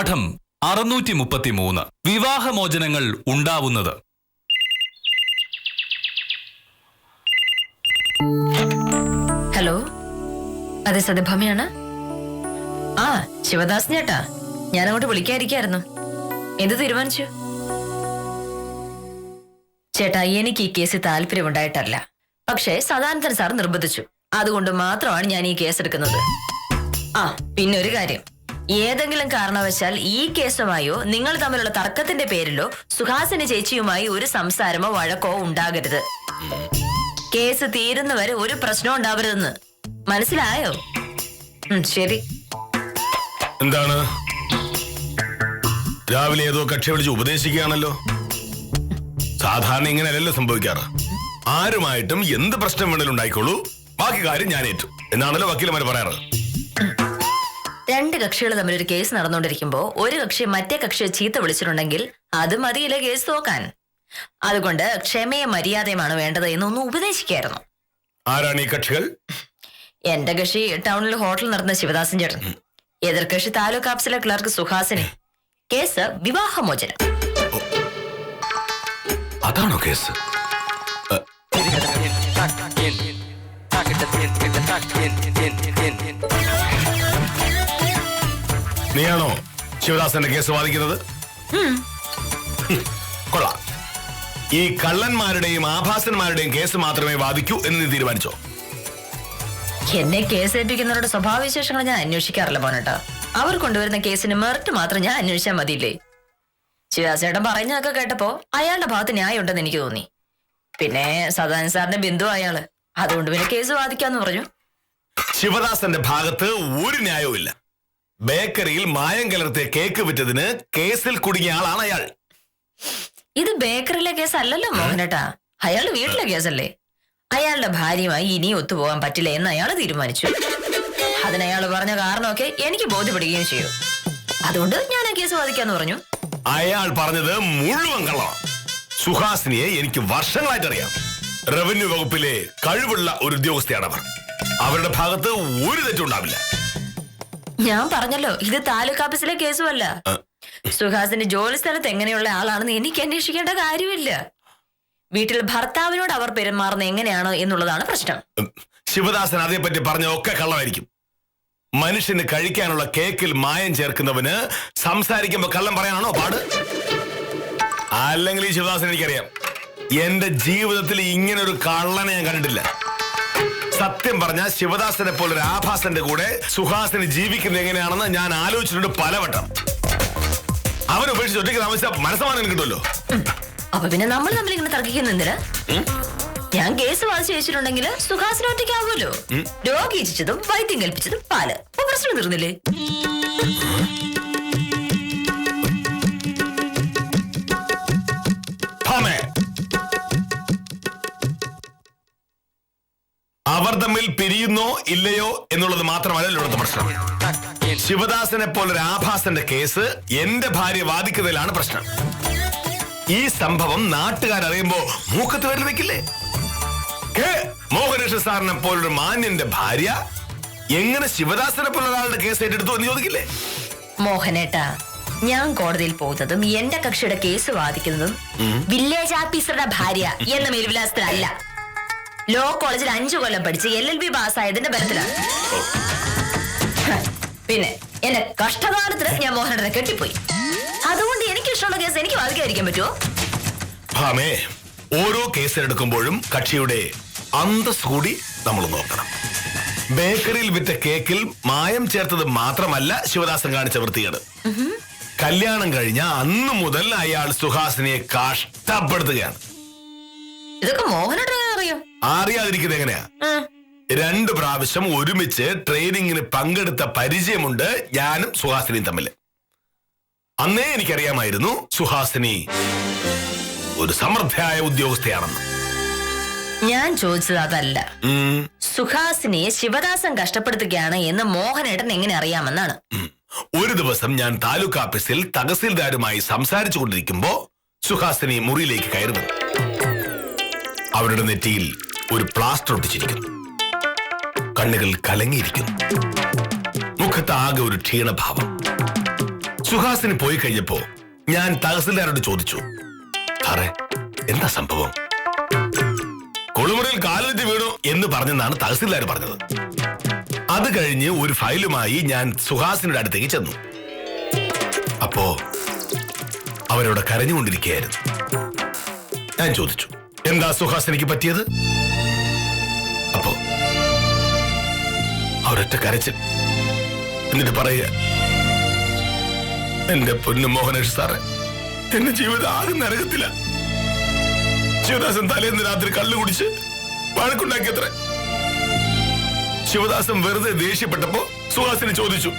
പാഠം 633 വിവാഹമോചനങ്ങൾ ഉണ്ടാവുന്നത്. ഹലോ, അതെ സത്യഭാമയാണ്. ആ ശിവദാസ് ചേട്ടാ, ഞാൻ അങ്ങോട്ട് വിളിക്കാതിരിക്കായിരുന്നു. എന്ത് തീരുമാനിച്ചു ചേട്ടാ? എനിക്ക് ഈ കേസിൽ താല്പര്യമുണ്ടായിട്ടല്ല, പക്ഷേ സദാനന്ദൻ സാർ നിർബന്ധിച്ചു. അതുകൊണ്ട് മാത്രമാണ് ഞാൻ ഈ കേസ് എടുക്കുന്നത്. ആ പിന്നെ ഒരു കാര്യം, ഏതെങ്കിലും കാരണവശാൽ ഈ കേസുമായോ നിങ്ങൾ തമ്മിലുള്ള തർക്കത്തിന്റെ പേരിലോ സുഹാസിനി ചേച്ചിയുമായി ഒരു സംസാരമോ വഴക്കോ ഉണ്ടാകരുത്. കേസ് തീരുന്നവരെ ഒരു പ്രശ്നവും ഉണ്ടാവരുതെന്ന് മനസ്സിലായോ? ശരി. എന്താണ് രാവിലെ ഏതോ കക്ഷി വിളിച്ച് ഉപദേശിക്കുകയാണല്ലോ? സാധാരണ ഇങ്ങനെയല്ലല്ലോ സംഭവിക്കാറ്. ആരുമായിട്ടും എന്ത് പ്രശ്നം വേണേലും ഉണ്ടായിക്കോളൂ, ബാക്കി കാര്യം ഞാൻ ഏറ്റു എന്നാണല്ലോ വക്കീലന്മാർ പറയാറ്. രണ്ട് കക്ഷികൾ തമ്മിൽ ഒരു കേസ് നടന്നുകൊണ്ടിരിക്കുമ്പോ ഒരു കക്ഷി മറ്റേ കക്ഷിയെ ചീത്ത വിളിച്ചിട്ടുണ്ടെങ്കിൽ അത് മതിയില്ല കേസ് നോക്കാൻ. അതുകൊണ്ട് ക്ഷമയും മര്യാദയുമാണ് വേണ്ടത് എന്നൊന്ന് ഉപദേശിക്കായിരുന്നു. ആരാണ് ഈ കക്ഷികൾ? എന്റെ കക്ഷി ടൗണിൽ ഹോട്ടൽ നടന്ന ശിവദാസൻ ചേട്ടൻ, എതിർ കക്ഷി താലൂക്ക് ഓഫീസിലെ ക്ലർക്ക് സുഹാസിനി. കേസ് വിവാഹമോചനം. അതാണോ കേസ്? നീയാണോ ശിവദാസന്റെ കേസ് വാദിക്കുന്നത്? കൊള്ളാം. ഈ കള്ളന്മാരുടെയും ആഭാസന്മാരുടെയും കേസ് മാത്രമേ വാദിക്കൂ എന്ന് നീ തീരുമാനിച്ചോ? എന്നെ കേസ് ഏൽപ്പിക്കുന്നവരുടെ സ്വഭാവവിശേഷങ്ങൾ ഞാൻ അന്വേഷിക്കാറില്ല പോനട്ടോ. അവർ കൊണ്ടുവരുന്ന കേസിന് മെറിറ്റ് മാത്രം ഞാൻ അന്വേഷിച്ചാൽ മതിയില്ലേ? ശിവദാസേട്ടൻ പറയുന്നതൊക്കെ കേട്ടപ്പോ അയാളുടെ ഭാഗത്ത് ന്യായം ഉണ്ടെന്ന് എനിക്ക് തോന്നി. പിന്നെ സദാനന്ദൻ സാറിന്റെ ബന്ധു അയാള്, അതുകൊണ്ട് പിന്നെ കേസ് വാദിക്കാന്ന് പറഞ്ഞു. ശിവദാസന്റെ ഭാഗത്ത് ഒരു ന്യായവും ഇല്ല. ബേക്കറിയിൽ മായം കലർത്തിയ കേക്ക് വിറ്റതിന് കേസിൽ കുടുങ്ങിയ ആളാണ് അയാൾ. ഇത് ബേക്കറിയിലെ കേസ് അല്ലല്ലോ മോഹനേട്ടാ, അയാളുടെ വീട്ടിലെ കേസല്ലേ. അയാളുടെ ഭാര്യയുമായി ഇനി ഒത്തുപോകാൻ പറ്റില്ല എന്ന് അയാൾ തീരുമാനിച്ചു. അതിനയാൾ പറഞ്ഞ കാരണമൊക്കെ എനിക്ക് ബോധ്യപ്പെടുകയും ചെയ്യും. അതുകൊണ്ട് ഞാൻ ആ കേസ് വാദിക്കാന്ന് പറഞ്ഞു. അയാൾ പറഞ്ഞത് മുഴുവൻ കള്ളമാണ്. സുഹാസിനിയെ എനിക്ക് വർഷങ്ങളായിട്ട് അറിയാം. റവന്യൂ വകുപ്പിലെ കഴിവുള്ള ഒരു ഉദ്യോഗസ്ഥയാണ് അവർ. അവരുടെ ഭാഗത്ത് ഒരു തെറ്റുണ്ടാവില്ല. ഞാൻ പറഞ്ഞല്ലോ, ഇത് താലൂക്ക് ഓഫീസിലെ കേസുമല്ല. സുഹാസിന്റെ ജോലി സ്ഥലത്ത് എങ്ങനെയുള്ള ആളാണെന്ന് എനിക്ക് അന്വേഷിക്കേണ്ട കാര്യമില്ല. വീട്ടിൽ ഭർത്താവിനോട് അവർ പെരുമാറുന്നത് എങ്ങനെയാണോ എന്നുള്ളതാണ് പ്രശ്നം. ശിവദാസൻ അതേപ്പറ്റി പറഞ്ഞ ഒക്കെ കള്ളമായിരിക്കും. മനുഷ്യന് കഴിക്കാനുള്ള കേക്കിൽ മായം ചേർക്കുന്നവന് സംസാരിക്കുമ്പോ കള്ളം പറയാനാണോ പാട്? അല്ലെങ്കിൽ ഈ ശിവദാസൻ എനിക്കറിയാം. എന്റെ ജീവിതത്തിൽ ഇങ്ങനെ ഒരു കള്ളനെ ഞാൻ കണ്ടിട്ടില്ല. സത്യം പറഞ്ഞ ശിവദാസനെ പോലൊരു ആഭാസന്റെ കൂടെ സുഹാസിനി ജീവിക്കുന്നത് എങ്ങനെയാണെന്ന് ഞാൻ ആലോചിച്ചിട്ടുണ്ട് പലവട്ടം. അവൻ ഉപേക്ഷിച്ച് ഒറ്റയ്ക്ക് താമസിച്ച മനസ്സമാനം കിട്ടുമല്ലോ. അപ്പൊ പിന്നെ നമ്മൾ തമ്മിൽ ഇങ്ങനെ തർക്കിക്കുന്നെന്തിന്? ഞാൻ കേസ് വാദിച്ചു വെച്ചിട്ടുണ്ടെങ്കിൽ സുഹാസിന് ഒറ്റയ്ക്കാവുമല്ലോ. രോഗി ഇരിച്ചതും വൈദ്യം കൽപ്പിച്ചതും പാല്, അപ്പൊ പ്രശ്നം തീർന്നില്ലേ? അവർ തമ്മിൽ പിരിയുന്നോ ഇല്ലയോ എന്നുള്ളത് മാത്രമല്ല ഇവിടുത്തെ പ്രശ്നം. ശിവദാസനെ പോലൊരു ആഭാസന്റെ കേസ് എന്റെ ഭാര്യ വാദിക്കുന്നതിലാണ് പ്രശ്നം. ഈ സംഭവം നാട്ടുകാരറിയുമ്പോ മൂക്കത്ത് വരൽ വെക്കില്ലേ? മോഹനകൃഷ്ണ സാറിനെ പോലൊരു മാന്യന്റെ ഭാര്യ എങ്ങനെ ശിവദാസനെ പോലുള്ള ഒരാളുടെ കേസ് ഏറ്റെടുത്തു എന്ന് ചോദിക്കില്ലേ? മോഹനേട്ടാ, ഞാൻ കോടതിയിൽ പോകുന്നതും എന്റെ കക്ഷിയുടെ കേസ് വാദിക്കുന്നതും വില്ലേജ് ഓഫീസറുടെ ഭാര്യ എന്ന മേൽവിലാസത്തിലല്ല. ലോ കോളേജിൽ 5 കൊല്ലം പഠിച്ച് LLB പാസ്സായതിന്റെ ബലത്തിലാണ്. പിന്നെ എന്റെ കഷ്ടകാലത്തിന് ഞാൻ മോഹനേട്ടനെ കെട്ടിപ്പോയി. അതുകൊണ്ട് എനിക്ക് ഇഷ്ടമുള്ള കേസ് എനിക്ക് വാദിക്കാതിരിക്കാൻ പറ്റുമോ? ഭാമേ, ഓരോ കേസ് എടുക്കുമ്പോഴും കക്ഷിയുടെ അന്തസ് കൂടി നമ്മൾ നോക്കണം. ബേക്കറിയിൽ വിറ്റ കേക്കിൽ മായം ചേർത്തത് മാത്രമല്ല ശിവദാസൻ കാണിച്ച വൃത്തികേട്. കല്യാണം കഴിഞ്ഞ അന്ന് മുതൽ അയാൾ സുഹാസിനിയെ കഷ്ടപ്പെടുത്തുകയാണ്. ഇതൊക്കെ മോഹനേട്ടനെ അറിയാം. അറിയാതിരിക്കുന്നത് എങ്ങനെയാ? 2 പ്രാവശ്യം ഒരുമിച്ച് ട്രെയിനിങ്ങിന് പങ്കെടുത്ത പരിചയമുണ്ട് ഞാനും സുഹാസിനിയും തമ്മിൽ. അന്നേ എനിക്കറിയാമായിരുന്നു സുഹാസിനി ഒരു സമർത്ഥയായ ഉദ്യോഗസ്ഥയാണെന്ന്. ഞാൻ ചോദിച്ചത് അതല്ല. സുഹാസിനിയെ ശിവദാസൻ കഷ്ടപ്പെടുത്തുകയാണ് എന്ന് മോഹനേട്ടൻ എങ്ങനെ അറിയാമെന്നാണ്. ഒരു ദിവസം ഞാൻ താലൂക്ക് ഓഫീസിൽ തഹസിൽദാരുമായി സംസാരിച്ചു കൊണ്ടിരിക്കുമ്പോ സുഹാസിനി മുറിയിലേക്ക് കയറുന്നു. അവരുടെ നെറ്റിയിൽ ഒരു പ്ലാസ്റ്റർ ഒട്ടിച്ചിരിക്കുന്നു. കണ്ണുകൾ കലങ്ങിയിരിക്കുന്നു. മുഖത്ത് ആകെ ഒരു ക്ഷീണഭാവം. സുഹാസിനി പോയി കഴിഞ്ഞപ്പോ ഞാൻ തഹസിൽദാരോട് ചോദിച്ചു, സാറേ എന്താ സംഭവം? കുളിമുറിയിൽ കാലെത്തി വീണു എന്ന് പറഞ്ഞെന്നാണ് തഹസിൽദാർ പറഞ്ഞത്. അത് കഴിഞ്ഞ് ഒരു ഫയലുമായി ഞാൻ സുഹാസിനിയുടെ അടുത്തേക്ക് ചെന്നു. അപ്പോ അവരോട് കരഞ്ഞുകൊണ്ടിരിക്കുകയായിരുന്നു. ഞാൻ ചോദിച്ചു, എന്താ സുഹാസിനിക്ക് പറ്റിയത്? അപ്പോ അവരൊറ്റ കരച്ചിൽ. എന്നിട്ട് പറയുക, എന്റെ പൊന്നു മോഹനേഷ് സാറ്, എന്റെ ജീവിതം ആകെ നരകത്തില. ശിവദാസൻ തലേന്ന് രാത്രി കള്ളു കുടിച്ച് വഴക്കുണ്ടാക്കിയത്ര. ശിവദാസൻ വെറുതെ ദേഷ്യപ്പെട്ടപ്പോ സുഹാസിനി ചോദിച്ചു,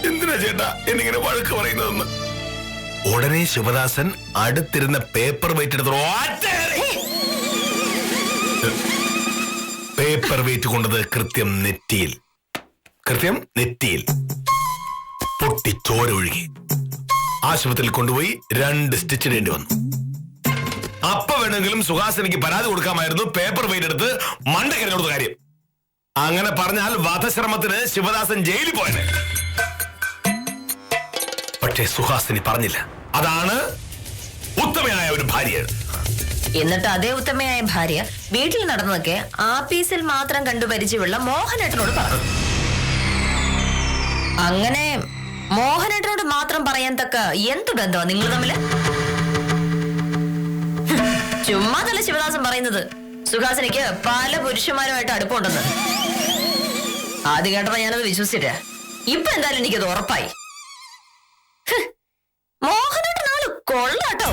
എന്തിനാ ചേട്ടാ എന്നിങ്ങനെ വഴക്ക് പറയുന്നതെന്ന്. ഉടനെ ശിവദാസൻ അടുത്തിരുന്ന പേപ്പർ വെയിറ്റ് എടുത്തു. പേപ്പർ വെയിറ്റ് കൊണ്ടത് കൃത്യം നെറ്റിയിൽ. പൊട്ടി ചോര ഒഴുകി. ആശുപത്രിയിൽ കൊണ്ടുപോയി 2 സ്റ്റിച്ച് ഇടേണ്ടി വന്നു. അപ്പൊ വേണമെങ്കിലും സുഹാസിനിക്ക് പരാതി കൊടുക്കാമായിരുന്നു, പേപ്പർ വെയിറ്റ് എടുത്ത് മണ്ടയ്ക്ക് കൊടുത്ത കാര്യം. അങ്ങനെ പറഞ്ഞാൽ വധശ്രമത്തിന് ശിവദാസൻ ജയിലിൽ പോയനെ. പക്ഷേ സുഹാസിനി പറഞ്ഞില്ല. അതാണ് ഉത്തമയായ ഒരു ഭാര്യ. എന്നിട്ട് അതേ ഉത്തമയായ ഭാര്യ വീട്ടിൽ നടന്നതൊക്കെ ആഫീസിൽ മാത്രം കണ്ടു പരിചയമുള്ള മോഹനേട്ടനോട് പറഞ്ഞു. അങ്ങനെ മോഹനേട്ടനോട് മാത്രം പറയാൻ തക്ക എന്ത് ബന്ധമാണ് നിങ്ങൾ തമ്മില്? ചുമ്മാതല്ല ശിവദാസൻ പറയുന്നത് സുഹാസിനിക്ക് പല പുരുഷന്മാരുമായിട്ട് അടുപ്പമുണ്ടെന്ന്. ആദ്യം കേട്ടപ്പോ ഞാനത് വിശ്വസിച്ചില്ല. ഇപ്പൊ എന്തായാലും എനിക്കത് ഉറപ്പായി. മോഹനേട്ടനാള് കൊള്ളാട്ടോ.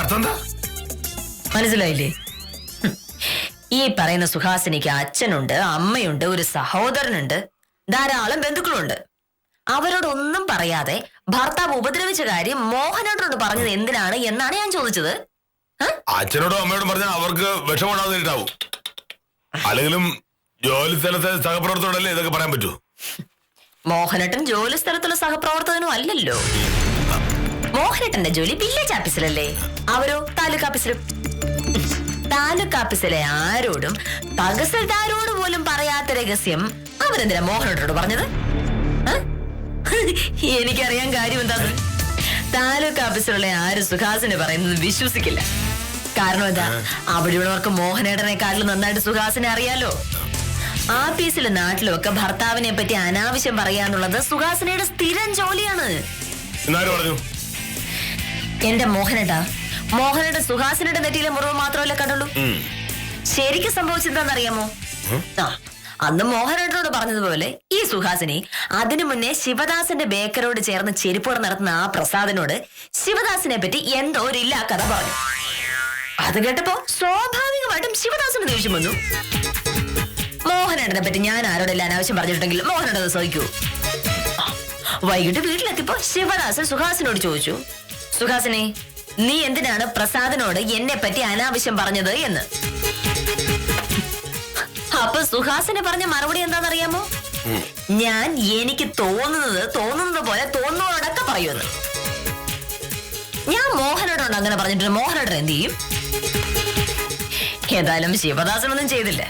അർത്ഥം എന്താ മനസ്സിലായില്ലേ? ഈ പറയുന്ന സുഹാസിനിക്ക് അച്ഛനുണ്ട്, അമ്മയുണ്ട്, ഒരു സഹോദരനുണ്ട്, ധാരാളം ബന്ധുക്കളുണ്ട്. അവരോടൊന്നും പറയാതെ ഭർത്താവ് ഉപദ്രവിച്ച കാര്യം മോഹനോട് പറഞ്ഞത് എന്തിനാണ് എന്നാണ് ഞാൻ ചോദിച്ചത്. അച്ഛനോടും അമ്മയോടും പറഞ്ഞാൽ അവർക്ക് വിഷമമുണ്ടാവും. അല്ലെങ്കിലും ജോലി സ്ഥലത്തെ സഹപ്രവർത്തകരോടല്ലേ ഇതൊക്കെ പറയാൻ പറ്റൂ. മോഹനേട്ടൻ ജോലി സ്ഥലത്തുള്ള സഹപ്രവർത്തകനും അല്ലല്ലോ. മോഹനേട്ടന്റെ ജോലി വില്ലേജ് ഓഫീസിലല്ലേ, അവരോ താലൂക്ക് ഓഫീസിലും. താലൂക്ക് ഓഫീസിലെ ആരോടും തഹസിൽദാരോട് പോലും പറയാത്ത രഹസ്യം അവരെന്തിനാ മോഹനേട്ടനോട് പറഞ്ഞത്? എനിക്കറിയാൻ കാര്യം എന്താന്ന്. താലൂക്ക് ഓഫീസിലുള്ള ആരും സുഹാസിനെ പറയുന്നത് വിശ്വസിക്കില്ല. കാരണം എന്താ, അവിടെയുള്ളവർക്ക് മോഹനേട്ടനെക്കാട്ടിലും നന്നായിട്ട് സുഹാസിനെ അറിയാലോ. ആഫീസിലും നാട്ടിലും ഒക്കെ ഭർത്താവിനെ പറ്റി അനാവശ്യം പറയാന്നുള്ളത് സുഹാസിനയുടെ സ്ഥിരം ജോലിയാണ്. എന്റെ മോഹനേട്ട സുഹാസിനയുടെ നെറ്റിയിലെ മുറിവ് മാത്രമല്ല കണ്ടുള്ളൂ. ശരിക്കും സംഭവിച്ചെന്താണെന്നറിയാമോ? അന്ന് മോഹനേട്ടനോട് പറഞ്ഞതുപോലെ ഈ സുഹാസിനി അതിനു മുന്നേ ശിവദാസന്റെ ബേക്കറോട് ചേർന്ന് ചെരിപ്പുറ നടത്തുന്ന ആ പ്രസാദിനോട് ശിവദാസിനെ പറ്റി എന്തോ ഒരു ഇല്ലാ കഥ പറഞ്ഞു. അത് കേട്ടപ്പോ സ്വാഭാവികമായിട്ടും ശിവദാസന് ദേഷ്യം വന്നു. മോഹനേട്ടനെ പറ്റി ഞാൻ ആരോടെല്ലാം അനാവശ്യം പറഞ്ഞിട്ടുണ്ടെങ്കിൽ മോഹനേട്ടത് സഹിക്കൂ. വൈകിട്ട് വീട്ടിലെത്തിയപ്പോ ശിവദാസൻ സുഹാസിനോട് ചോദിച്ചു, സുഹാസിനെ, നീ എന്തിനാണ് പ്രസാദിനോട് എന്നെ പറ്റി അനാവശ്യം പറഞ്ഞത് എന്ന്. അപ്പൊ സുഹാസിനെ പറഞ്ഞ മറുപടി എന്താണെന്നറിയാമോ? ഞാൻ എനിക്ക് തോന്നുന്നത് പോലെ തോന്നുന്നതോടൊക്കെ പറയുമെന്ന്. ഞാൻ മോഹനോടോണ്ട് അങ്ങനെ പറഞ്ഞിട്ട് മോഹനോട് എന്ത് ചെയ്യും? ഏതായാലും ശിവദാസനൊന്നും ചെയ്തില്ല.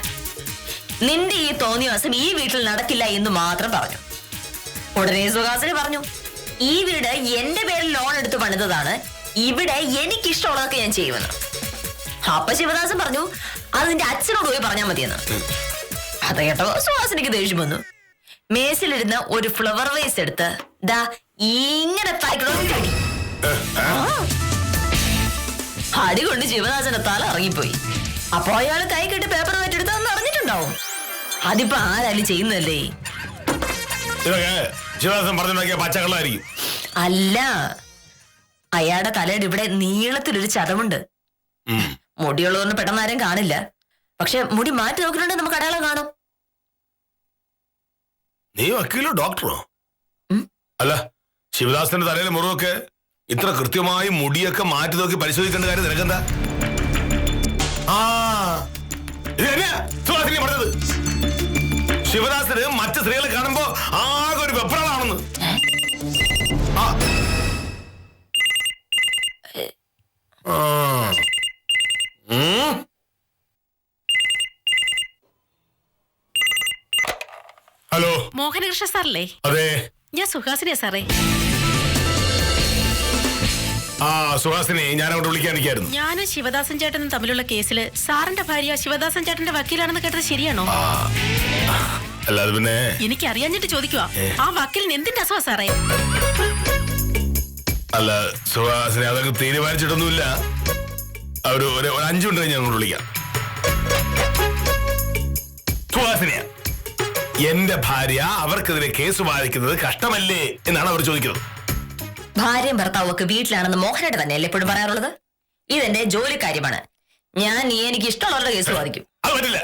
നിന്റെ ഈ തോന്നിവാസം ഈ വീട്ടിൽ നടക്കില്ല എന്ന് മാത്രം പറഞ്ഞു. ഉടനെ സുഹാസിനി പറഞ്ഞു, ഈ വീട് എന്റെ പേരിൽ ലോൺ എടുത്ത് പണിതതാണ്, ഇവിടെ എനിക്കിഷ്ടമുള്ളതൊക്കെ ഞാൻ ചെയ്യുമെന്ന്. അപ്പൊ ശിവദാസൻ പറഞ്ഞു, അത് നിന്റെ അച്ഛനോട് പോയി പറഞ്ഞാൽ മതിയെന്ന്. അത് കേട്ടോ സുഹാസിനിക്ക് ദേഷ്യം വന്നു. മേസിലിരുന്ന ഒരു ഫ്ലവർ വേസ് എടുത്ത് ദാ ഇങ്ങനെ അടി കൊണ്ട് ശിവദാസന്റെ തല ഇറങ്ങിപ്പോയി. അപ്പൊ അയാൾ കൈ കെട്ടി പേപ്പർ വെച്ചെടുത്ത് അന്ന് അറിഞ്ഞിട്ടുണ്ടാവും. അതിപ്പോ ആരാലും ചെയ്യുന്നല്ലേ. അല്ല, അയാളുടെ തലയുടെ ഇവിടെ നീളത്തിലൊരു ചതവുണ്ട്. മുടിയുള്ളതൊന്നും പെട്ടെന്ന് ആരും കാണില്ല. പക്ഷെ മുടി മാറ്റി നോക്കിയിട്ടുണ്ടെങ്കിൽ നമുക്ക് അടയാളം കാണും. നീ വക്കീലോ ഡോക്ടറോ? അല്ല, ശിവദാസന്റെ തലയിലെ മുറിവൊക്കെ ഇത്ര കൃത്യമായി മുടിയൊക്കെ മാറ്റി നോക്കി പരിശോധിക്കേണ്ട കാര്യം നിനക്കെന്താ? പറഞ്ഞത് ശിവദാസന് മറ്റു സ്ത്രീകളെ കാണുമ്പോ ആകെ ഒരു വെപ്രാളാണെന്ന്. മോഹനകൃഷ്ണ സാറല്ലേ? അതെ. ഞാൻ സുഹാസിനിയാ സാറേ. ആ സുഹാസിനി, ഞാൻ അങ്ങോട്ട് വിളിക്കാനിരിക്കായിരുന്നു. ഞാനും ശിവദാസൻ ചേട്ടനും തമ്മിലുള്ള കേസില് സാറിന്റെ ഭാര്യ ശിവദാസൻ ചേട്ടന്റെ വക്കീലാണെന്ന് കേട്ടത് ശരിയാണോ? അല്ലാതെ പിന്നെ എനിക്ക് അറിയാഞ്ഞിട്ട് ചോദിക്കുവാ, ആ വക്കീലിന് എന്തിന്റെ അസുഖ സാറേ? അല്ല സുഹാസിനി, അതൊക്കെ തീരുമാനിച്ചിട്ടൊന്നുമില്ല. ഒരു 5 മിനിറ്റ് ഞാൻ അങ്ങോട്ട് വിളിക്കാം. സുഹാസിനിയ, എന്റെ ഭാര്യ അവർക്കെതിരെ കേസ് വാദിക്കുന്നത് കഷ്ടമല്ലേ എന്നാണ് അവർ ചോദിക്കുന്നത്. ഭാര്യയും ഭർത്താവും ഒക്കെ വീട്ടിലാണെന്ന് മോഹനയുടെ തന്നെയല്ലേ എപ്പോഴും പറയാറുള്ളത്? ഇതെന്റെ ജോലി കാര്യമാണ്. ഞാൻ എനിക്ക് ഇഷ്ടമുള്ളവരുടെ കേസ് വാദിക്കും. അത് പറ്റില്ല.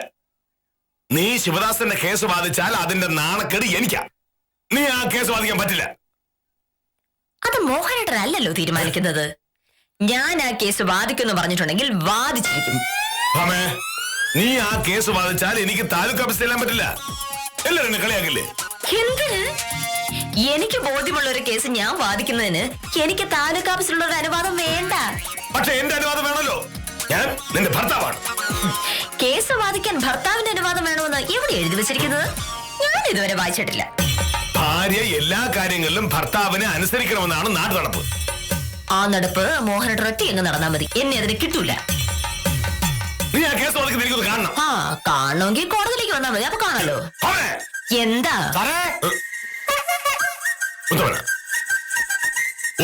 നീ ശിവദാസന്റെ കേസ് വാദിച്ചാൽ അതിന്റെ നാണക്കേട് എനിക്കാ. നീ ആ കേസ് വാദിക്കാൻ പറ്റില്ല. അത് മോഹനേട്ടനല്ലല്ലോ തീരുമാനിക്കുന്നത്. ഞാൻ ആ കേസ് വാദിക്കുമെന്ന് പറഞ്ഞിട്ടുണ്ടെങ്കിൽ വാദിച്ചിരിക്കും. നീ ആ കേസ് വാദിച്ചാൽ എനിക്ക് താലൂക്ക് ഓഫീസിൽ ചെല്ലാൻ പറ്റില്ല. എല്ലാരും എന്നെ കളിയാക്കില്ലേ? എന്തിന്? എനിക്ക് ബോധ്യമുള്ള ഒരു കേസ് ഞാൻ വാദിക്കുന്നതിന് എനിക്ക് താലൂക്ക് ഓഫീസിലുള്ള ഒരു അനുവാദം വേണ്ട. പക്ഷെ എന്റെ അനുവാദം വേണമല്ലോ. ഞാൻ നിന്റെ ഭർത്താവാണ്. കേസ് വാദിക്കാൻ ഭർത്താവിന്റെ അനുവാദം വേണമെന്ന് എവിടെ എഴുതി വെച്ചിരിക്കുന്നത്? ഞാൻ ഇതുവരെ വായിച്ചിട്ടില്ല. ഭാര്യ എല്ലാ കാര്യങ്ങളിലും ഭർത്താവിനെ അനുസരിക്കണമെന്നാണ് നാട്ടു നടപ്പ്. ആ നടപ്പ് മോഹനേട്ടൻ ഒറ്റ എങ്ങ് നടന്നാ മതി. എന്നെ അതിന് കിട്ടൂല. നീ ആ കേസ് വാദിക്കുന്നത് എനിക്കൊന്ന് കാണണം. ആ കാണണമെങ്കിൽ കോടതിയിലേക്ക് വന്നാൽ മതി. അപ്പൊ കാണാലോ. എന്താ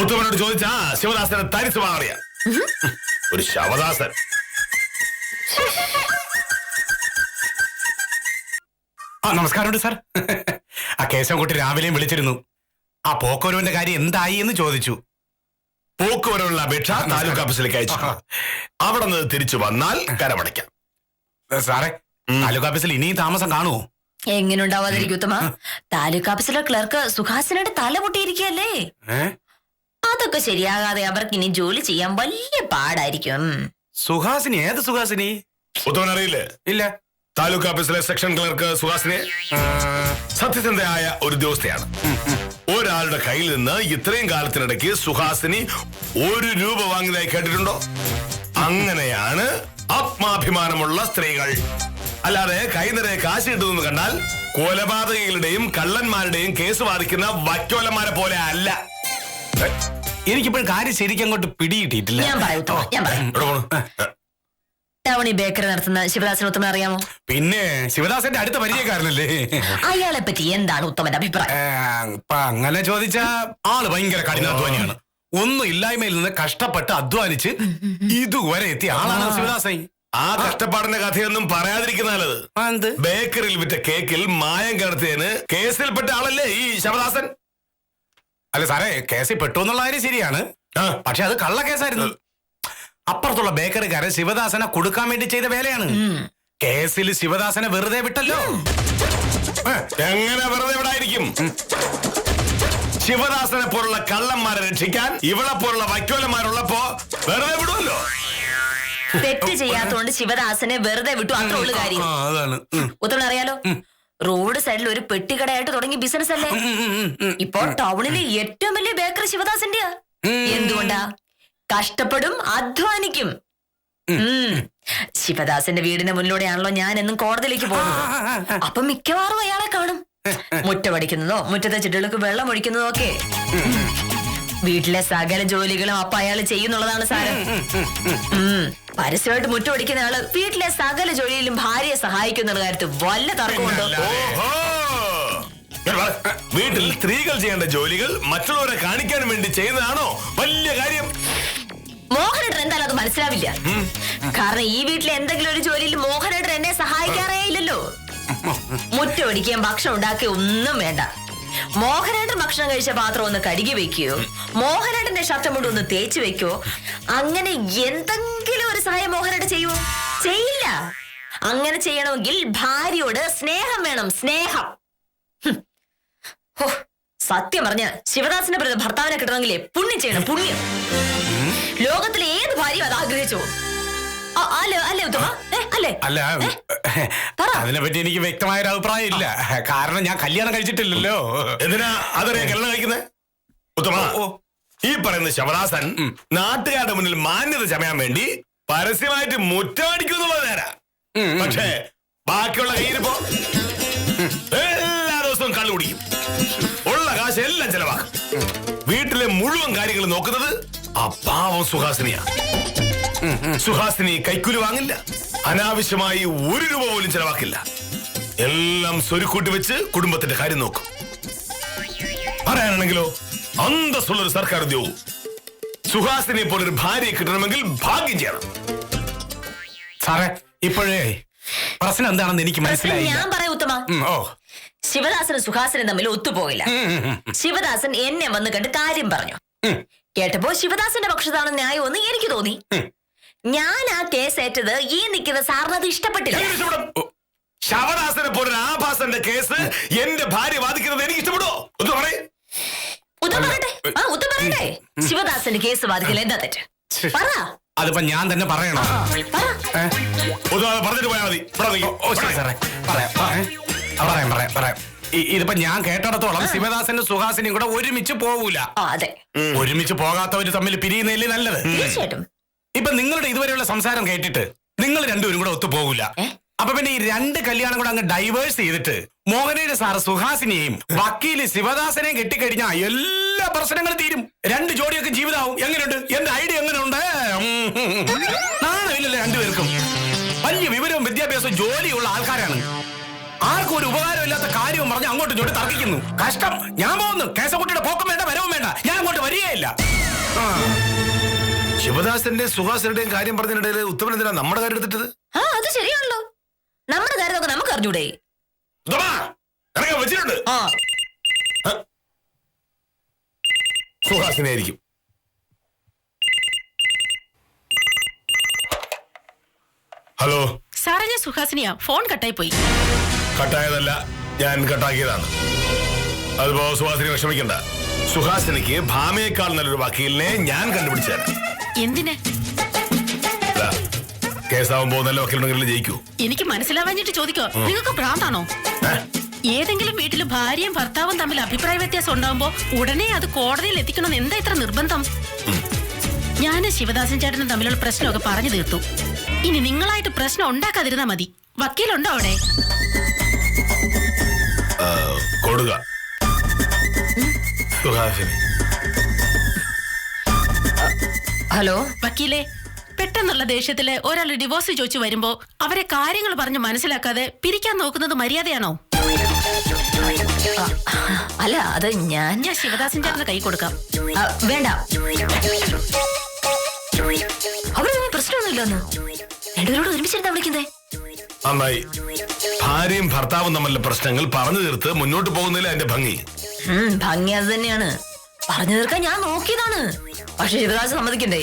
ഉത്തമനോട് ചോദിച്ചാ ശിവദാസനെ തനി സ്വഭാവം അറിയാം. ഒരു ശവദാസൻ. നമസ്കാരമുണ്ട് സാർ. ആ കേശവൻകുട്ടി രാവിലെയും വിളിച്ചിരുന്നു. ആ പോക്കുവരവിന്റെ കാര്യം എന്തായി എന്ന് ചോദിച്ചു. പോക്കുവരവുള്ള അപേക്ഷ താലൂക്ക് ഓഫീസിലേക്ക് അയച്ചു. അവിടെ നിന്ന് തിരിച്ചു വന്നാൽ കരമടയ്ക്കാം. സാറേ, താലൂക്ക് ഓഫീസിൽ ഇനിയും താമസം കാണുമോ? എങ്ങനെ ഉണ്ടാവാതിരിക്കും ഉത്തമ? താലൂക്ക് ഓഫീസിലെ ക്ലർക്ക് സുഹാസിനയുടെ തല പൊട്ടിയിരിക്കല്ലേ. അതൊക്കെ ശരിയാകാതെ അവർക്ക് ഇനി ജോലി ചെയ്യാൻ വലിയ പാടായിരിക്കും. സുഹാസിനി? ഏത് സുഹാസിനി? ഉത്തമൻ അറിയില്ലേ? ഇല്ല. താലൂക്ക് ഓഫീസിലെ സെക്ഷൻ ക്ലർക്ക് സുഹാസിനെ സത്യസന്ധയായ ഒരു ഉദ്യോഗസ്ഥയാണ്. ഒരാളുടെ കയ്യിൽ നിന്ന് ഇത്രയും കാലത്തിനിടയ്ക്ക് സുഹാസിനി 1 രൂപ വാങ്ങിയതായി കേട്ടിട്ടുണ്ടോ? അങ്ങനെയാണ് ആത്മാഭിമാനമുള്ള സ്ത്രീകൾ. അല്ലാതെ കൈനിറയെ കാശ് കിട്ടുന്നു കണ്ടാൽ കൊലപാതകങ്ങളുടെയും കള്ളന്മാരുടെയും കേസ് വാദിക്കുന്ന വക്കോലന്മാരെ പോലെ അല്ല. എനിക്കിപ്പോഴും കാര്യം ശരിക്കും അങ്ങോട്ട് പിടിയിട്ടിട്ടില്ല. ഞാൻ പറയാം. ടൗണി ബേക്കറി നടത്തുന്ന ശിവദാസൻ ഉത്തമൻ അറിയാമോ? പിന്നെ ശിവദാസന്റെ അടുത്ത പരിചയക്കാരനല്ലേ. അയാളെ പറ്റി എന്താണ് ഉത്തമന്റെ അഭിപ്രായം? അങ്ങനെ ചോദിച്ചാ ആള് ഭയങ്കര കഠിനാധ്വാനിയാണ്. ഒന്നും ഇല്ലായ്മയിൽ നിന്ന് കഷ്ടപ്പെട്ട് അധ്വാനിച്ച് ഇതുവരെ എത്തിയ ആളാണ് ശിവദാസൻ. ആ കഷ്ടപ്പാടിന്റെ കഥയൊന്നും പറയാതിരിക്കുന്ന നല്ലത്. ബേക്കറിയിൽ വിറ്റ കേക്കിൽ മായം കടത്തിയതിന് കേസിൽപ്പെട്ട ആളല്ലേ ഈ ശിവദാസൻ? അല്ല സാറേ, കേസിൽ പെട്ടു എന്നുള്ള കാര്യം ശരിയാണ്. പക്ഷെ അത് കള്ള കേസായിരുന്നു. അപ്പുറത്തുള്ള ബേക്കറിക്കാരൻ ശിവദാസനെ കൊടുക്കാൻ വേണ്ടി ചെയ്ത വേലയാണ്. കേസിൽ ശിവദാസനെ വെറുതെ വിട്ടല്ലോ. എങ്ങനെ വെറുതെ വിടായിരിക്കും? ശിവദാസനെ പോലുള്ള കള്ളന്മാരെ രക്ഷിക്കാൻ ഇവളെ പോലുള്ള വക്കോലന്മാരുള്ളപ്പോ വെറുതെ വിടുമല്ലോ. തെറ്റ് ചെയ്യാത്തോണ്ട് ശിവദാസനെ വെറുതെ വിട്ടു, അത്ര ഉള്ളു കാര്യം. ഉത്തമൻ അറിയാലോ, റോഡ് സൈഡിൽ ഒരു പെട്ടിക്കടയായിട്ട് തുടങ്ങിയ ബിസിനസ് അല്ലേ. ഇപ്പൊ ടൗണിലെ ഏറ്റവും വലിയ ബേക്കറി ശിവദാസന്റെയാ. എന്തുകൊണ്ടാ? കഷ്ടപ്പെടും, അധ്വാനിക്കും. ശിവദാസന്റെ വീടിന്റെ മുന്നിലൂടെയാണല്ലോ ഞാൻ എന്നും കോടതിയിലേക്ക് പോകുന്നത്. അപ്പൊ മിക്കവാറും അയാളെ കാണും. മുറ്റമടിക്കുന്നതോ മുറ്റത്തെ ചെടികൾക്ക് വെള്ളം ഒഴിക്കുന്നതോ ഒക്കെ. വീട്ടിലെ സകല ജോലികളും അപ്പൊ അയാൾ ചെയ്യുന്നുള്ളതാണ് സാരം. പരസ്യമായിട്ട് മുറ്റമടിക്കുന്ന ആള് വീട്ടിലെ സകല ജോലിയിലും ഭാര്യയെ സഹായിക്കുന്ന കാര്യത്തിൽ വല്ല തർക്കമുണ്ടോ? വീട്ടിൽ സ്ത്രീകൾ ചെയ്യേണ്ട ജോലികൾ മറ്റുള്ളവരെ കാണിക്കാൻ വേണ്ടി ചെയ്യുന്നതാണോ വലിയ കാര്യം? മോഹനേട്ടൻ എന്തായാലും അത് മനസ്സിലാവില്ല. കാരണം ഈ വീട്ടിലെ എന്തെങ്കിലും ഒരു ജോലിയിൽ മോഹനേട്ടൻ എന്നെ സഹായിക്കാറേ ഇല്ലല്ലോ. മുറ്റമടിക്കാൻ ഭക്ഷണം ഉണ്ടാക്കിയ ഒന്നും വേണ്ട. മോഹനേട്ടൻ ഭക്ഷണം കഴിച്ച പാത്രം ഒന്ന് കഴുകി വെക്കുകയോ മോഹനേട്ടന്റെ ഷർട്ട് മുണ്ട് ഒന്ന് തേച്ച് വെക്കോ, അങ്ങനെ എന്തെങ്കിലും ഒരു സഹായം മോഹനേട്ടൻ ചെയ്യുമോ? ചെയ്യില്ല. അങ്ങനെ ചെയ്യണമെങ്കിൽ ഭാര്യയോട് സ്നേഹം വേണം, സ്നേഹം. സത്യം പറഞ്ഞ ശിവദാസന്റെ പ്രതി ഭർത്താവിനെ കിട്ടണമെങ്കിലേ പുണ്യം ചെയ്യണം, പുണ്യം. ലോകത്തിലെ ഏത് ഭാര്യയും അത് ആഗ്രഹിച്ചോ? അല്ലേ ഉത്തമ? അല്ലേ? അല്ല, അതിനെപ്പറ്റി എനിക്ക് വ്യക്തമായ ഒരു അഭിപ്രായം ഇല്ല. കാരണം ഞാൻ കല്യാണം കഴിച്ചിട്ടില്ലല്ലോ. എന്തിനാ അതറിയാൻ കല്യാണം കഴിക്കുന്നത്? ഉത്തമ, ഈ പറയുന്ന ശിവദാസൻ നാട്ടുകാരുടെ മുന്നിൽ മാന്യത ചമയാൻ വേണ്ടി പരസ്യമായിട്ട് മുറ്റമടിക്കുന്നുള്ളത് നേരാ. പക്ഷേ ബാക്കിയുള്ള കയ്യിലിപ്പോ എല്ലാ ദിവസവും കള്ളു കുടിക്കും, ഉള്ള കാശ് എല്ലാം ചെലവാക്കും. വീട്ടിലെ മുഴുവൻ കാര്യങ്ങൾ നോക്കുന്നത് ആ പാവം സുഹാസിനിയാ. സുഹാസിനി കൈക്കൂലി വാങ്ങില്ല, അനാവശ്യമായി 1 രൂപ പോലും ചെലവാക്കില്ല. എല്ലാം സ്വരുക്കൂട്ടി വെച്ച് കുടുംബത്തിന്റെ കാര്യം നോക്കും. പറയാനാണെങ്കിലോ അന്തസ്സുള്ളൊരു സർക്കാർ ഉദ്യോഗം. സുഹാസിനെ പോലൊരു ഭാര്യയെ കിട്ടണമെങ്കിൽ ഭാഗ്യം ചെയ്യണം. സാറേ ഇപ്പോഴേ പ്രശ്നം എന്താണെന്ന് എനിക്ക് മനസ്സിലായി. ഞാൻ പറയാം ഉത്തമ. ഓ, ശിവദാസനും സുഹാസനും തമ്മിൽ ഒത്തുപോയില്ല. ശിവദാസൻ എന്നെ വന്ന് കണ്ട് കാര്യം പറഞ്ഞു. കേട്ടപ്പോ ശിവദാസന്റെ പക്ഷത്താണ് ന്യായമെന്ന് എനിക്ക് തോന്നി. ഞാൻ ആ കേസ് ഏറ്റത് ഈ നിൽക്കുന്ന സാറിന് അത് ഇഷ്ടപ്പെട്ടില്ല. ശവദാസനെ പോലൊരു ആഭാസന്റെ കേസ് എന്റെ ഭാര്യ വാദിക്കുന്നത് എനിക്ക് ഇഷ്ടപ്പെടുവോ? ഒന്ന് പറയേ. ഉത്തമ പറയട്ടെ, ശിവദാസന്റെ കേസ് വാദിക്കൽ എന്താ തെറ്റ്? പറ. അതിപ്പോ ഞാൻ തന്നെ പറയണോ? പറഞ്ഞിട്ട് പോയാൽ മതി. ഓ ശരി സാറേ, പറയാം. ഇതിപ്പോ ഞാൻ കേട്ടിടത്തോളം ശിവദാസനും സുഹാസിനിയും കൂടെ ഒരുമിച്ച് പോകൂല. അതെ, ഒരുമിച്ച് പോകാത്തവര് തമ്മിൽ പിരിയുന്നതല്ലേ നല്ലത്? തീർച്ചയായിട്ടും. ഇപ്പൊ നിങ്ങളുടെ ഇതുവരെയുള്ള സംസാരം കേട്ടിട്ട് നിങ്ങൾ രണ്ടുപേരും കൂടെ ഒത്തു പോകൂല. അപ്പൊ പിന്നെ ഈ 2 കല്യാണം കൂടെ അങ്ങ് ഡൈവേഴ്സ് ചെയ്തിട്ട് മോഹനയുടെ സാറ് സുഹാസിനെയും വക്കീല് ശിവദാസനെയും കെട്ടിക്കഴിഞ്ഞാൽ എല്ലാ പ്രശ്നങ്ങളും തീരും. 2 ജോഡിയൊക്കെ ജീവിതമാവും. എങ്ങനെയുണ്ട് എന്റെ ഐഡിയ? എങ്ങനെയുണ്ട്? നാണമില്ലല്ലേ രണ്ടുപേർക്കും? വലിയ വിവരവും വിദ്യാഭ്യാസവും ജോലിയുള്ള ആൾക്കാരാണ്. ആർക്കും ഒരു ഉപകാരമില്ലാത്ത കാര്യവും പറഞ്ഞ് അങ്ങോട്ടും ഇങ്ങോട്ട് തർക്കിക്കുന്നു. കഷ്ടം. ഞാൻ പോകുന്നു. കേശവകുട്ടിയുടെ പോക്കും വേണ്ട, വരവും വേണ്ട. ഞാൻ അങ്ങോട്ട് വരികയില്ല. ശിവദാസന്റെ സുഹാസിന്റെയും കാര്യം പറഞ്ഞതിനിടയിൽ ഉത്തമൻ എന്തിനാ നമ്മുടെ കാര്യം എടുത്തിട്ടത്? അത് ശരിയാണല്ലോ. നമ്മുടെ കാര്യമൊക്കെ നമുക്ക് അറിഞ്ഞൂടെ? വെച്ചിട്ടുണ്ട്. സുഹാസിനായിരിക്കും. ഹലോ സാറേ, ഞാൻ സുഹാസിനിയാ. ഫോൺ കട്ടായി പോയി. കട്ടായതല്ല, ഞാൻ കട്ടാക്കിയതാണ്. അതിപ്പോ സുഹാസിനി വിഷമിക്കണ്ട. സുഹാസിനിക്ക് ഭാമയേക്കാൾ നല്ലൊരു വക്കീലിനെ ഞാൻ കണ്ടുപിടിച്ചു തരാം. എന്തിന്? കേസാവുമ്പോ നല്ല വക്കീലുണ്ടെങ്കിൽ ജയിക്കൂ. എനിക്ക് മനസ്സിലാവാഞ്ഞിട്ട് ചോദിക്കോ, നിങ്ങൾക്ക് ഭ്രാന്താണോ? ഏതെങ്കിലും വീട്ടിൽ ഭാര്യയും ഭർത്താവും തമ്മിൽ അഭിപ്രായ വ്യത്യാസം ഉണ്ടാവുമ്പോ ഉടനെ അത് കോടതിയിൽ എത്തിക്കണമെന്ന് എന്താ ഇത്ര നിർബന്ധം? ഞാന് ശിവദാസൻ ചേട്ടനും തമ്മിലുള്ള പ്രശ്നമൊക്കെ പറഞ്ഞു തീർത്തു. ഇനി നിങ്ങളായിട്ട് പ്രശ്നം ഉണ്ടാക്കാതിരുന്നാ മതി. വക്കീലുണ്ടോ അവിടെ? കൊടുക സുഹാസിനി. ഹലോ വക്കീലേ, പെട്ടെന്നുള്ള ദേഷ്യത്തില് ഒരാൾ ഡിവോഴ്സ് ചോദിച്ചു വരുമ്പോ അവരെ കാര്യങ്ങൾ പറഞ്ഞ് മനസ്സിലാക്കാതെ പിരിക്കാൻ നോക്കുന്നത് മര്യാദയാണോ? അല്ല, അത് ഞാൻ ശിവദാസൻ ചേട്ടന് കൈ കൊടുക്കാം. വേണ്ട, അവിടെ പ്രശ്നമൊന്നുമില്ലെന്ന്. രണ്ടുപേരോട് ഒരുമിച്ചിരുന്നാ വിളിക്കുന്നേ. നന്നായി. ഭാര്യയും ഭർത്താവും തമ്മിലുള്ള പ്രശ്നങ്ങൾ പറഞ്ഞു തീർത്ത് മുന്നോട്ട് പോകുന്നില്ല എന്റെ ഭംഗി. ഭംഗി അത് തന്നെയാണ്. പറഞ്ഞു തീർക്കാൻ ഞാൻ നോക്കിയതാണ്. പക്ഷെ ശിവദാസ് സമ്മതിക്കണ്ടേ?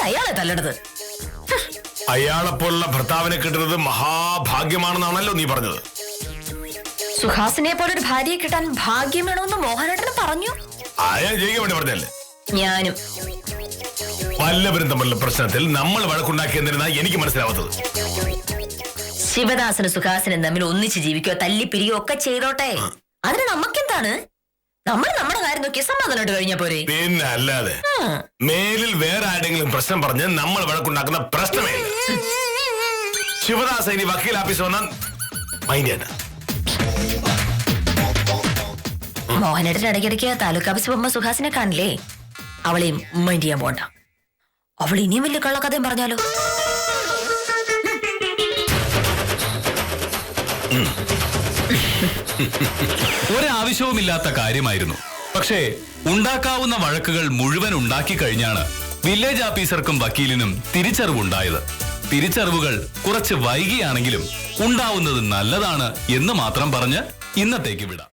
അയാളെ തല്ലടത്. അയാളെപ്പോലുള്ള ഭർത്താവിനെ കിട്ടുന്നത് മഹാഭാഗ്യമാണെന്നാണല്ലോ നീ പറഞ്ഞത്. സുഹാസിനെ പോലൊരു ഭാര്യയെ കിട്ടാൻ ഭാഗ്യം വേണമെന്ന് മോഹനേട്ടന് പറഞ്ഞു. അയാൾ ജയിക്കാൻ വേണ്ടി പറഞ്ഞല്ലേ? ഞാനും. വല്ലവരും തമ്മിലുള്ള പ്രശ്നത്തിൽ നമ്മൾ വഴക്കുണ്ടാക്കിയെന്നിരുന്നാ എനിക്ക് മനസ്സിലാവാത്തത്. ശിവദാസനും സുഹാസിനും തമ്മിൽ ഒന്നിച്ച് ജീവിക്കോ തല്ലിപ്പിരിയോ ഒക്കെ ചെയ്തോട്ടെ. അതിന് നമുക്കെന്താണ്? നമ്മൾ നമ്മുടെ കാര്യം നോക്കി സമാധാനമായിട്ട് കഴിഞ്ഞാ പോരെ? പിന്നെ അല്ലാതെ മേലിൽ വേറെ ആരെങ്കിലും പ്രശ്നം പറഞ്ഞ് നമ്മൾ വഴക്കുണ്ടാക്കുന്ന പ്രശ്നമേ ഇല്ല. ശിവദാസ ഇനി വക്കീൽ ഓഫീസ് വന്നാൽ മൈൻഡ് ചെയ്യണ്ട. മോഹനേട്ടൻ ഇടയ്ക്കിടയ്ക്ക് താലൂക്ക് ഓഫീസ് പോകുമ്പോ സുഹാസിനെ കാണില്ലേ? അവളെയും മൈൻഡ് ചെയ്യാൻ പോണ്ട. അവൾ ഇനിയും വലിയ കള്ളക്കഥയും പറഞ്ഞാലോ? ഒരാവശ്യവുമില്ലാത്ത കാര്യമായിരുന്നു. പക്ഷേ ഉണ്ടാക്കാവുന്ന വഴക്കുകൾ മുഴുവൻ ഉണ്ടാക്കി കഴിഞ്ഞാണ് വില്ലേജ് ഓഫീസർക്കും വക്കീലിനും തിരിച്ചറിവുണ്ടായത്. തിരിച്ചറിവുകൾ കുറച്ച് വൈകിയാണെങ്കിലും ഉണ്ടാവുന്നത് നല്ലതാണ് എന്ന് മാത്രം പറഞ്ഞ് ഇന്നത്തേക്ക് വിടാം.